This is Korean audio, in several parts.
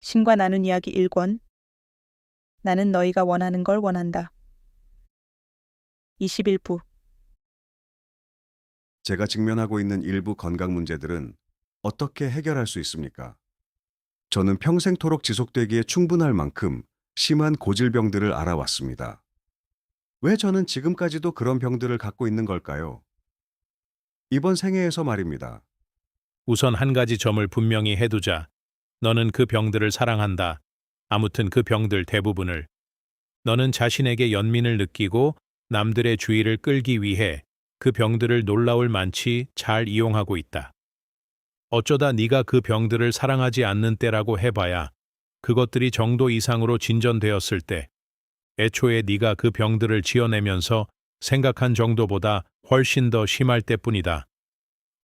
신과 나눈 이야기 1권. 나는 너희가 원하는 걸 원한다. 21부. 제가 직면하고 있는 일부 건강 문제들은 어떻게 해결할 수 있습니까? 저는 평생토록 지속되기에 충분할 만큼 심한 고질병들을 알아왔습니다. 왜 저는 지금까지도 그런 병들을 갖고 있는 걸까요? 이번 생애에서 말입니다. 우선 한 가지 점을 분명히 해두자. 너는 그 병들을 사랑한다. 아무튼 그 병들 대부분을. 너는 자신에게 연민을 느끼고 남들의 주의를 끌기 위해 그 병들을 놀라울 만치 잘 이용하고 있다. 어쩌다 네가 그 병들을 사랑하지 않는 때라고 해봐야 그것들이 정도 이상으로 진전되었을 때, 애초에 네가 그 병들을 지어내면서 생각한 정도보다 훨씬 더 심할 때뿐이다.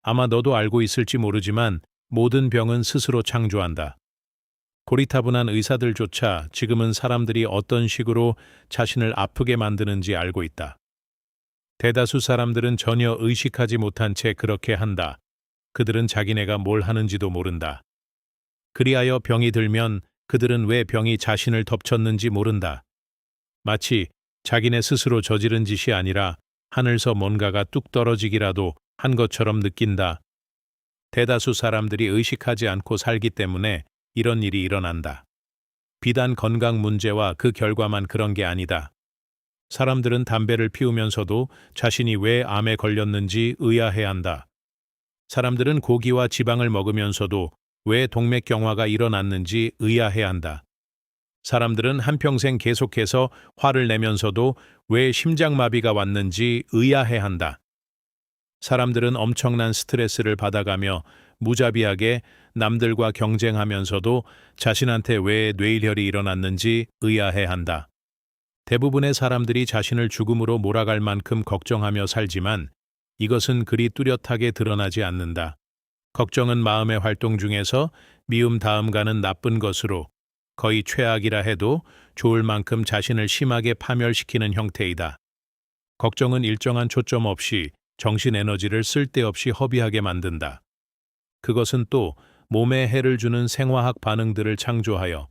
아마 너도 알고 있을지 모르지만 모든 병은 스스로 창조한다. 고리타분한 의사들조차 지금은 사람들이 어떤 식으로 자신을 아프게 만드는지 알고 있다. 대다수 사람들은 전혀 의식하지 못한 채 그렇게 한다. 그들은 자기네가 뭘 하는지도 모른다. 그리하여 병이 들면 그들은 왜 병이 자신을 덮쳤는지 모른다. 마치 자기네 스스로 저지른 짓이 아니라 하늘서 뭔가가 뚝 떨어지기라도 한 것처럼 느낀다. 대다수 사람들이 의식하지 않고 살기 때문에 이런 일이 일어난다. 비단 건강 문제와 그 결과만 그런 게 아니다. 사람들은 담배를 피우면서도 자신이 왜 암에 걸렸는지 의아해한다. 사람들은 고기와 지방을 먹으면서도 왜 동맥경화가 일어났는지 의아해한다. 사람들은 한평생 계속해서 화를 내면서도 왜 심장마비가 왔는지 의아해한다. 사람들은 엄청난 스트레스를 받아가며 무자비하게 남들과 경쟁하면서도 자신한테 왜 뇌일혈이 일어났는지 의아해한다. 대부분의 사람들이 자신을 죽음으로 몰아갈 만큼 걱정하며 살지만 이것은 그리 뚜렷하게 드러나지 않는다. 걱정은 마음의 활동 중에서 미움 다음 가는 나쁜 것으로 거의 최악이라 해도 좋을 만큼 자신을 심하게 파멸시키는 형태이다. 걱정은 일정한 초점 없이 정신 에너지를 쓸데없이 허비하게 만든다. 그것은 또 몸에 해를 주는 생화학 반응들을 창조하여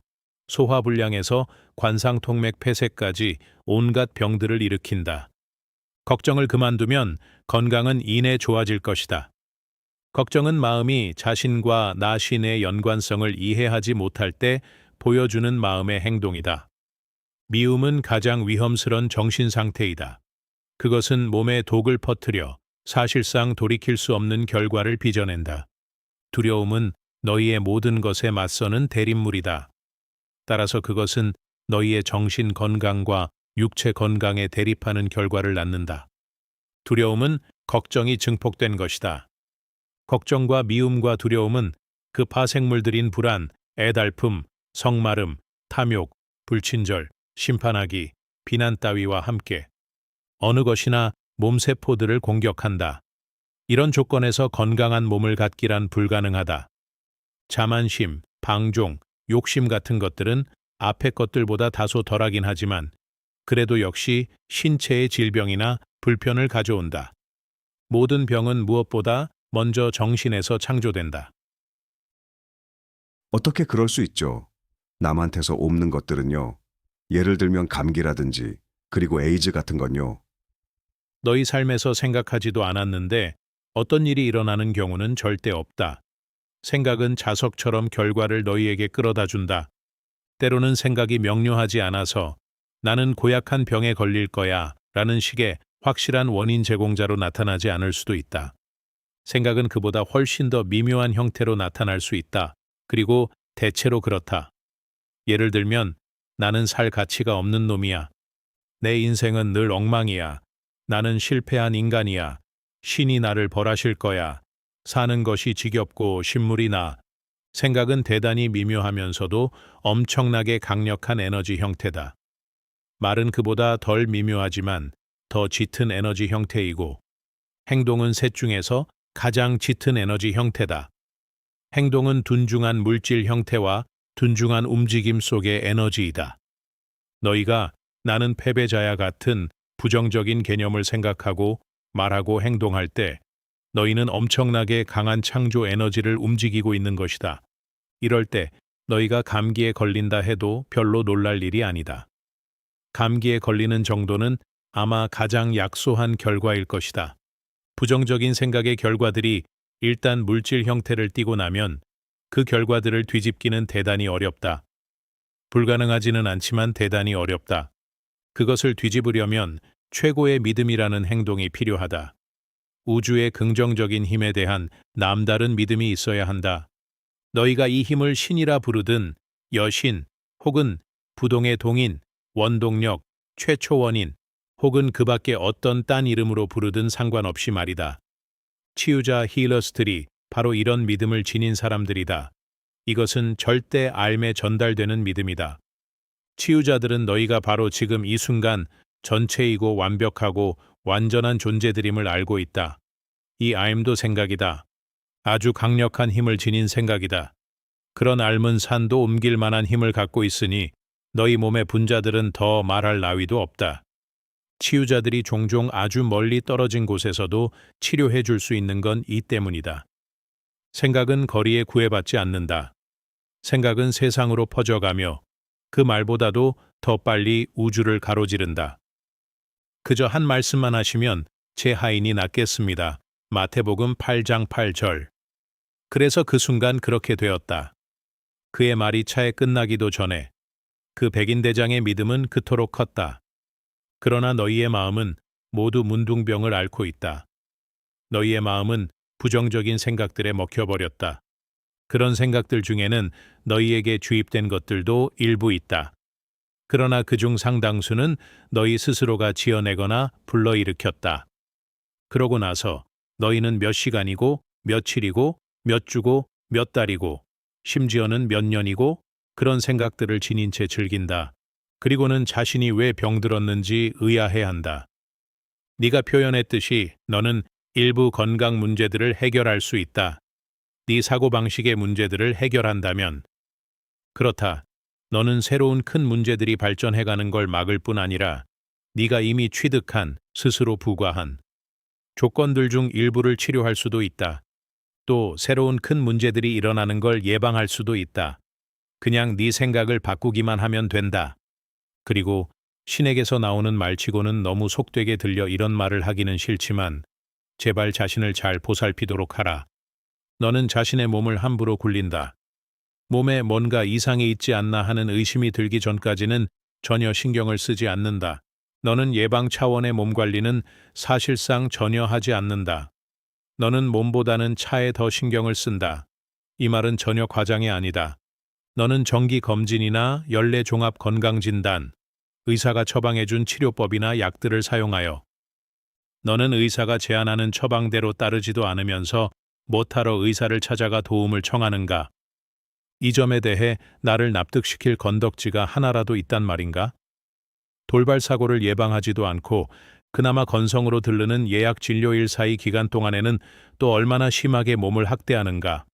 소화불량에서 관상통맥 폐쇄까지 온갖 병들을 일으킨다. 걱정을 그만두면 건강은 이내 좋아질 것이다. 걱정은 마음이 자신과 나신의 연관성을 이해하지 못할 때 보여주는 마음의 행동이다. 미움은 가장 위험스런 정신 상태이다. 그것은 몸에 독을 퍼뜨려 사실상 돌이킬 수 없는 결과를 빚어낸다. 두려움은 너희의 모든 것에 맞서는 대립물이다. 따라서 그것은 너희의 정신 건강과 육체 건강에 대립하는 결과를 낳는다. 두려움은 걱정이 증폭된 것이다. 걱정과 미움과 두려움은 그 파생물들인 불안, 애달픔, 성마름, 탐욕, 불친절, 심판하기, 비난 따위와 함께 어느 것이나 몸세포들을 공격한다. 이런 조건에서 건강한 몸을 갖기란 불가능하다. 자만심, 방종, 욕심 같은 것들은 앞의 것들보다 다소 덜하긴 하지만 그래도 역시 신체의 질병이나 불편을 가져온다. 모든 병은 무엇보다 먼저 정신에서 창조된다. 어떻게 그럴 수 있죠? 남한테서 옮는 것들은요. 예를 들면 감기라든지 그리고 에이즈 같은 건요. 너희 삶에서 생각하지도 않았는데 어떤 일이 일어나는 경우는 절대 없다. 생각은 자석처럼 결과를 너희에게 끌어다 준다. 때로는 생각이 명료하지 않아서 나는 고약한 병에 걸릴 거야 라는 식의 확실한 원인 제공자로 나타나지 않을 수도 있다. 생각은 그보다 훨씬 더 미묘한 형태로 나타날 수 있다. 그리고 대체로 그렇다. 예를 들면 나는 살 가치가 없는 놈이야. 내 인생은 늘 엉망이야. 나는 실패한 인간이야. 신이 나를 벌하실 거야. 사는 것이 지겹고 신물이 나. 생각은 대단히 미묘하면서도 엄청나게 강력한 에너지 형태다. 말은 그보다 덜 미묘하지만 더 짙은 에너지 형태이고 행동은 셋 중에서 가장 짙은 에너지 형태다. 행동은 둔중한 물질 형태와 둔중한 움직임 속의 에너지이다. 너희가 나는 패배자야 같은 부정적인 개념을 생각하고 말하고 행동할 때 너희는 엄청나게 강한 창조 에너지를 움직이고 있는 것이다. 이럴 때 너희가 감기에 걸린다 해도 별로 놀랄 일이 아니다. 감기에 걸리는 정도는 아마 가장 약소한 결과일 것이다. 부정적인 생각의 결과들이 일단 물질 형태를 띠고 나면 그 결과들을 뒤집기는 대단히 어렵다. 불가능하지는 않지만 대단히 어렵다. 그것을 뒤집으려면 최고의 믿음이라는 행동이 필요하다. 우주의 긍정적인 힘에 대한 남다른 믿음이 있어야 한다. 너희가 이 힘을 신이라 부르든 여신 혹은 부동의 동인, 원동력, 최초원인 혹은 그 밖에 어떤 딴 이름으로 부르든 상관없이 말이다. 치유자 힐러스들이 바로 이런 믿음을 지닌 사람들이다. 이것은 절대 앓에 전달되는 믿음이다. 치유자들은 너희가 바로 지금 이 순간 전체이고 완벽하고 완전한 존재들임을 알고 있다. 이 앓도 생각이다. 아주 강력한 힘을 지닌 생각이다. 그런 앓은 산도 옮길 만한 힘을 갖고 있으니 너희 몸의 분자들은 더 말할 나위도 없다. 치유자들이 종종 아주 멀리 떨어진 곳에서도 치료해 줄 수 있는 건 이 때문이다. 생각은 거리에 구애받지 않는다. 생각은 세상으로 퍼져가며 그 말보다도 더 빨리 우주를 가로지른다. 그저 한 말씀만 하시면 제 하인이 낫겠습니다. 마태복음 8장 8절. 그래서 그 순간 그렇게 되었다. 그의 말이 차에 끝나기도 전에 그 백인대장의 믿음은 그토록 컸다. 그러나 너희의 마음은 모두 문둥병을 앓고 있다. 너희의 마음은 부정적인 생각들에 먹혀버렸다. 그런 생각들 중에는 너희에게 주입된 것들도 일부 있다. 그러나 그중 상당수는 너희 스스로가 지어내거나 불러일으켰다. 그러고 나서 너희는 몇 시간이고 며칠이고 몇 주고 몇 달이고 심지어는 몇 년이고 그런 생각들을 지닌 채 즐긴다. 그리고는 자신이 왜 병들었는지 의아해한다. 네가 표현했듯이 너는 일부 건강 문제들을 해결할 수 있다. 네 사고방식의 문제들을 해결한다면. 그렇다. 너는 새로운 큰 문제들이 발전해가는 걸 막을 뿐 아니라 네가 이미 취득한, 스스로 부과한 조건들 중 일부를 치료할 수도 있다. 또 새로운 큰 문제들이 일어나는 걸 예방할 수도 있다. 그냥 네 생각을 바꾸기만 하면 된다. 그리고 신에게서 나오는 말치고는 너무 속되게 들려 이런 말을 하기는 싫지만 제발 자신을 잘 보살피도록 하라. 너는 자신의 몸을 함부로 굴린다. 몸에 뭔가 이상이 있지 않나 하는 의심이 들기 전까지는 전혀 신경을 쓰지 않는다. 너는 예방 차원의 몸 관리는 사실상 전혀 하지 않는다. 너는 몸보다는 차에 더 신경을 쓴다. 이 말은 전혀 과장이 아니다. 너는 정기 검진이나 연례 종합 건강진단, 의사가 처방해준 치료법이나 약들을 사용하여 너는 의사가 제안하는 처방대로 따르지도 않으면서 못하러 의사를 찾아가 도움을 청하는가? 이 점에 대해 나를 납득시킬 건덕지가 하나라도 있단 말인가? 돌발 사고를 예방하지도 않고 그나마 건성으로 들르는 예약 진료일 사이 기간 동안에는 또 얼마나 심하게 몸을 학대하는가?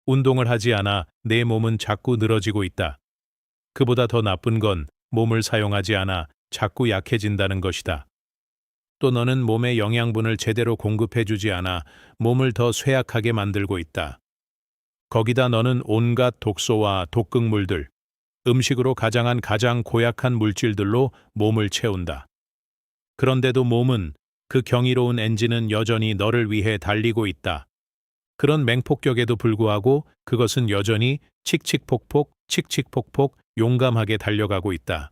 운동을 하지 않아 내 몸은 자꾸 늘어지고 있다. 그보다 더 나쁜 건 몸을 사용하지 않아 자꾸 약해진다는 것이다. 또 너는 몸에 영양분을 제대로 공급해주지 않아 몸을 더 쇠약하게 만들고 있다. 거기다 너는 온갖 독소와 독극물들, 음식으로 가장한 가장 고약한 물질들로 몸을 채운다. 그런데도 몸은, 그 경이로운 엔진은 여전히 너를 위해 달리고 있다. 그런 맹폭격에도 불구하고 그것은 여전히 칙칙폭폭, 칙칙폭폭 용감하게 달려가고 있다.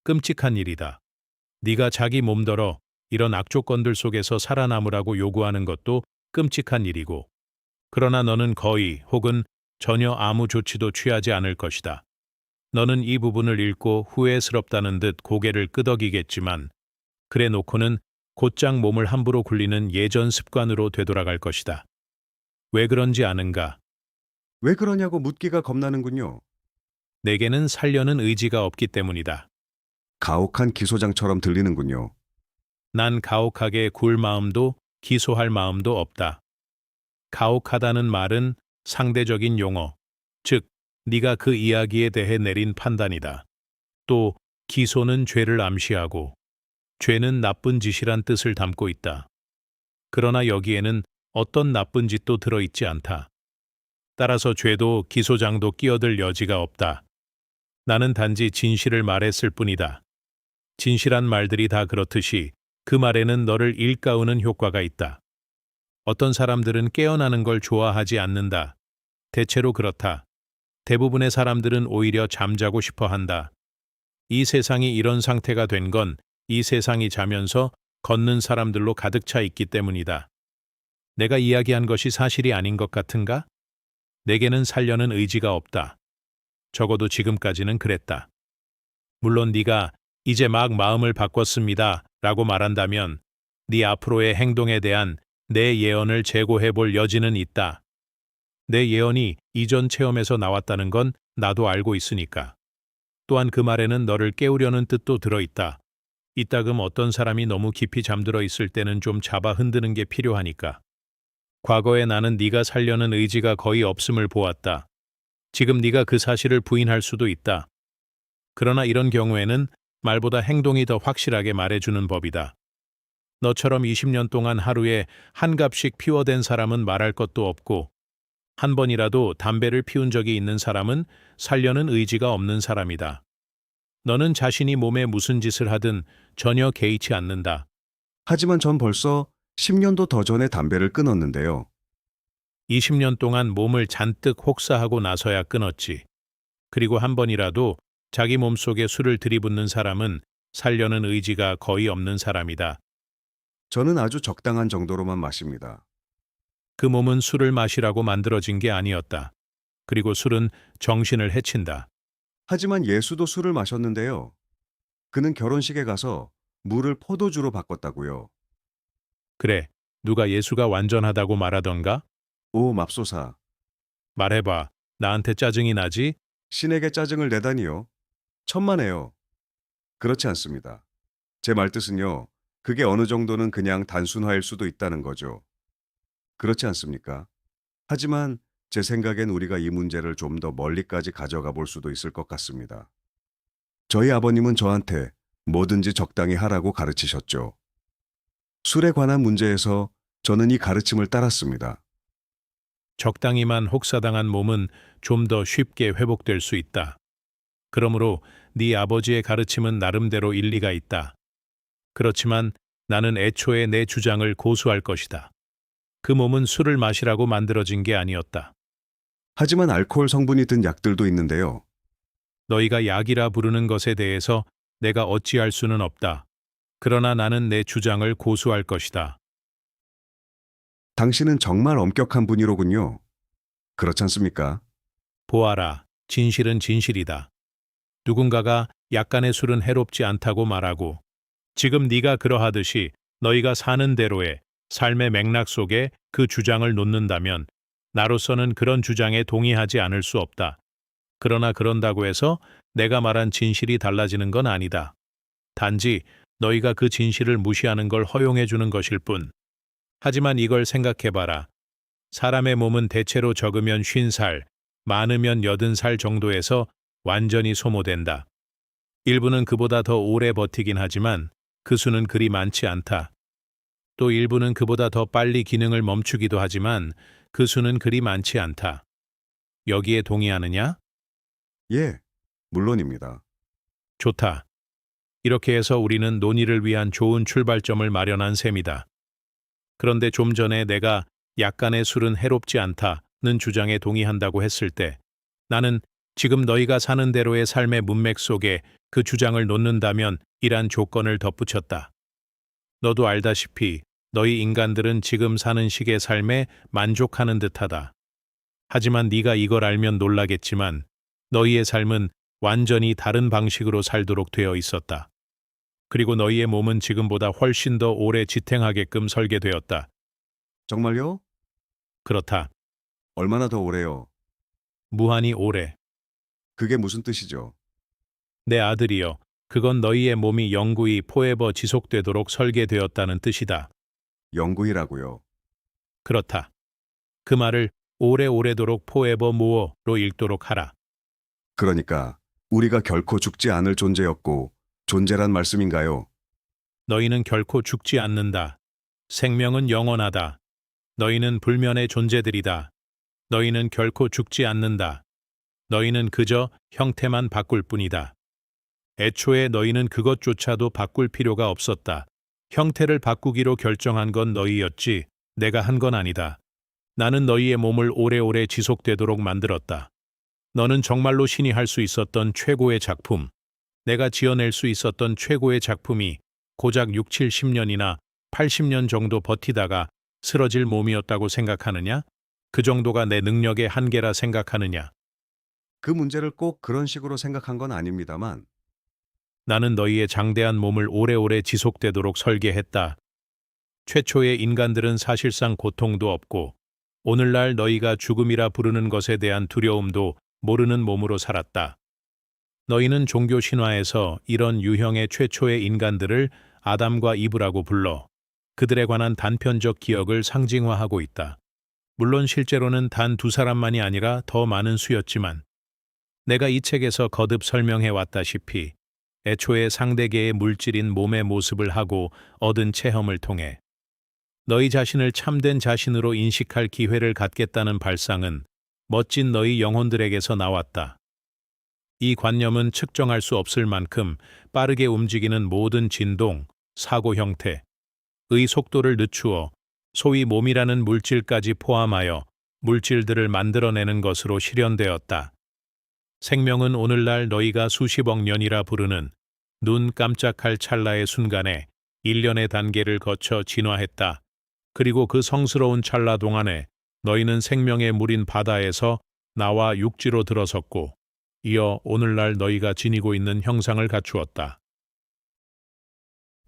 끔찍한 일이다. 네가 자기 몸더러 이런 악조건들 속에서 살아남으라고 요구하는 것도 끔찍한 일이고, 그러나 너는 거의 혹은 전혀 아무 조치도 취하지 않을 것이다. 너는 이 부분을 읽고 후회스럽다는 듯 고개를 끄덕이겠지만 그래 놓고는 곧장 몸을 함부로 굴리는 예전 습관으로 되돌아갈 것이다. 왜 그런지 아는가? 왜 그러냐고 묻기가 겁나는군요. 내게는 살려는 의지가 없기 때문이다. 가혹한 기소장처럼 들리는군요. 난 가혹하게 굴 마음도 기소할 마음도 없다. 가혹하다는 말은 상대적인 용어, 즉 네가 그 이야기에 대해 내린 판단이다. 또 기소는 죄를 암시하고 죄는 나쁜 짓이란 뜻을 담고 있다. 그러나 여기에는 어떤 나쁜 짓도 들어있지 않다. 따라서 죄도 기소장도 끼어들 여지가 없다. 나는 단지 진실을 말했을 뿐이다. 진실한 말들이 다 그렇듯이 그 말에는 너를 일가우는 효과가 있다. 어떤 사람들은 깨어나는 걸 좋아하지 않는다. 대체로 그렇다. 대부분의 사람들은 오히려 잠자고 싶어 한다. 이 세상이 이런 상태가 된 건 이 세상이 자면서 걷는 사람들로 가득 차 있기 때문이다. 내가 이야기한 것이 사실이 아닌 것 같은가? 내게는 살려는 의지가 없다. 적어도 지금까지는 그랬다. 물론 네가 이제 막 마음을 바꿨습니다 라고 말한다면 네 앞으로의 행동에 대한 내 예언을 재고해 볼 여지는 있다. 내 예언이 이전 체험에서 나왔다는 건 나도 알고 있으니까. 또한 그 말에는 너를 깨우려는 뜻도 들어있다. 이따금 어떤 사람이 너무 깊이 잠들어 있을 때는 좀 잡아 흔드는 게 필요하니까. 과거에 나는 네가 살려는 의지가 거의 없음을 보았다. 지금 네가 그 사실을 부인할 수도 있다. 그러나 이런 경우에는 말보다 행동이 더 확실하게 말해주는 법이다. 너처럼 20년 동안 하루에 한 갑씩 피워댄 사람은 말할 것도 없고 한 번이라도 담배를 피운 적이 있는 사람은 살려는 의지가 없는 사람이다. 너는 자신이 몸에 무슨 짓을 하든 전혀 개의치 않는다. 하지만 전 벌써 10년도 더 전에 담배를 끊었는데요. 20년 동안 몸을 잔뜩 혹사하고 나서야 끊었지. 그리고 한 번이라도 자기 몸속에 술을 들이붓는 사람은 살려는 의지가 거의 없는 사람이다. 저는 아주 적당한 정도로만 마십니다. 그 몸은 술을 마시라고 만들어진 게 아니었다. 그리고 술은 정신을 해친다. 하지만 예수도 술을 마셨는데요. 그는 결혼식에 가서 물을 포도주로 바꿨다고요. 그래, 누가 예수가 완전하다고 말하던가? 오, 맙소사. 말해봐. 나한테 짜증이 나지? 신에게 짜증을 내다니요. 천만에요. 그렇지 않습니다. 제 말뜻은요. 그게 어느 정도는 그냥 단순화일 수도 있다는 거죠. 그렇지 않습니까? 하지만 제 생각엔 우리가 이 문제를 좀 더 멀리까지 가져가 볼 수도 있을 것 같습니다. 저희 아버님은 저한테 뭐든지 적당히 하라고 가르치셨죠. 술에 관한 문제에서 저는 이 가르침을 따랐습니다. 적당히만 혹사당한 몸은 좀 더 쉽게 회복될 수 있다. 그러므로 네 아버지의 가르침은 나름대로 일리가 있다. 그렇지만 나는 애초에 내 주장을 고수할 것이다. 그 몸은 술을 마시라고 만들어진 게 아니었다. 하지만 알코올 성분이 든 약들도 있는데요. 너희가 약이라 부르는 것에 대해서 내가 어찌할 수는 없다. 그러나 나는 내 주장을 고수할 것이다. 당신은 정말 엄격한 분이로군요. 그렇지 않습니까? 보아라, 진실은 진실이다. 누군가가 약간의 술은 해롭지 않다고 말하고 지금 네가 그러하듯이 너희가 사는 대로의 삶의 맥락 속에 그 주장을 놓는다면 나로서는 그런 주장에 동의하지 않을 수 없다. 그러나 그런다고 해서 내가 말한 진실이 달라지는 건 아니다. 단지 너희가 그 진실을 무시하는 걸 허용해 주는 것일 뿐. 하지만 이걸 생각해봐라. 사람의 몸은 대체로 적으면 50살, 많으면 80살 정도에서 완전히 소모된다. 일부는 그보다 더 오래 버티긴 하지만 그 수는 그리 많지 않다. 또 일부는 그보다 더 빨리 기능을 멈추기도 하지만 그 수는 그리 많지 않다. 여기에 동의하느냐? 예, 물론입니다. 좋다. 이렇게 해서 우리는 논의를 위한 좋은 출발점을 마련한 셈이다. 그런데 좀 전에 내가 약간의 술은 해롭지 않다는 주장에 동의한다고 했을 때 나는 지금 너희가 사는 대로의 삶의 문맥 속에 그 주장을 놓는다면 이란 조건을 덧붙였다. 너도 알다시피 너희 인간들은 지금 사는 식의 삶에 만족하는 듯하다. 하지만 네가 이걸 알면 놀라겠지만 너희의 삶은 완전히 다른 방식으로 살도록 되어 있었다. 그리고 너희의 몸은 지금보다 훨씬 더 오래 지탱하게끔 설계되었다. 정말요? 그렇다. 얼마나 더 오래요? 무한히 오래. 그게 무슨 뜻이죠? 내 아들이여, 그건 너희의 몸이 영구히 포에버 지속되도록 설계되었다는 뜻이다. 영구이라고요. 그렇다. 그 말을 오래오래도록 포에버 모어로 읽도록 하라. 그러니까 우리가 결코 죽지 않을 존재였고 존재란 말씀인가요? 너희는 결코 죽지 않는다. 생명은 영원하다. 너희는 불면의 존재들이다. 너희는 결코 죽지 않는다. 너희는 그저 형태만 바꿀 뿐이다. 애초에 너희는 그것조차도 바꿀 필요가 없었다. 형태를 바꾸기로 결정한 건 너희였지 내가 한 건 아니다. 나는 너희의 몸을 오래오래 지속되도록 만들었다. 너는 정말로 신이 할 수 있었던 최고의 작품, 내가 지어낼 수 있었던 최고의 작품이 고작 6, 70년이나 80년 정도 버티다가 쓰러질 몸이었다고 생각하느냐? 그 정도가 내 능력의 한계라 생각하느냐? 그 문제를 꼭 그런 식으로 생각한 건 아닙니다만 나는 너희의 장대한 몸을 오래오래 지속되도록 설계했다. 최초의 인간들은 사실상 고통도 없고 오늘날 너희가 죽음이라 부르는 것에 대한 두려움도 모르는 몸으로 살았다. 너희는 종교 신화에서 이런 유형의 최초의 인간들을 아담과 이브라고 불러 그들에 관한 단편적 기억을 상징화하고 있다. 물론 실제로는 단 두 사람만이 아니라 더 많은 수였지만 내가 이 책에서 거듭 설명해 왔다시피 애초에 상대계의 물질인 몸의 모습을 하고 얻은 체험을 통해 너희 자신을 참된 자신으로 인식할 기회를 갖겠다는 발상은 멋진 너희 영혼들에게서 나왔다. 이 관념은 측정할 수 없을 만큼 빠르게 움직이는 모든 진동, 사고 형태의 속도를 늦추어 소위 몸이라는 물질까지 포함하여 물질들을 만들어내는 것으로 실현되었다. 생명은 오늘날 너희가 수십억 년이라 부르는 눈 깜짝할 찰나의 순간에 일련의 단계를 거쳐 진화했다. 그리고 그 성스러운 찰나 동안에 너희는 생명의 물인 바다에서 나와 육지로 들어섰고 이어 오늘날 너희가 지니고 있는 형상을 갖추었다.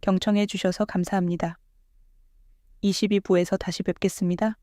경청해 주셔서 감사합니다. 22부에서 다시 뵙겠습니다.